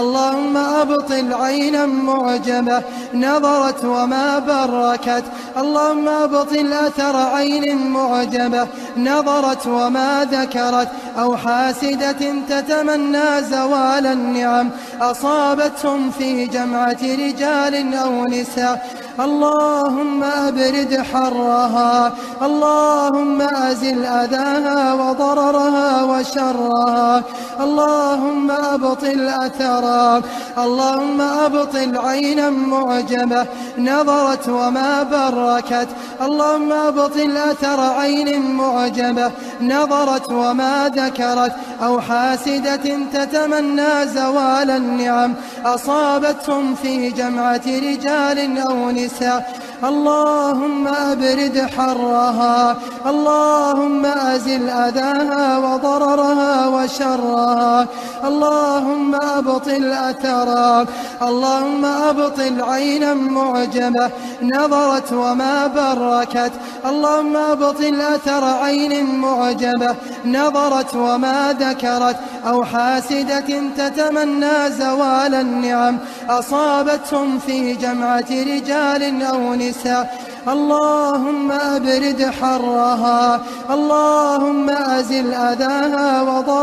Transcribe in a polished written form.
اللهم أبطل عينا معجبة نظرت وما بركت، اللهم أبطل أثر عين معجبة نظرت وما ذكرت، أو حاسدة تتمنى زوال النعم أصابتهم في جمعة رجال أو نساء. اللهم أبرد حرها، اللهم أزل أذاها وضررها وشرها، اللهم أبطل أثرها، اللهم أبطل عينا معجبة نظرت وما بركت، اللهم أبطل أثر عين معجبة نظرت وما ذكرت، أو حاسدة تتمنى زوال النعم أصابتهم في جمعة رجال أو نساء. اللهم أبرد حرها، اللهم أزل أذاها وضررها وشرها، اللهم أبطل أثرها، اللهم أبطل عينا معجبة نظرت وما بركت، اللهم أبطل أثر عين معجبة نظرت وما ذكرت، أو حاسدة تتمنى زوال النعم أصابتهم في جمعة رجال أو نساء. اللهم أبرد حرها، اللهم أزل أذاها وضررها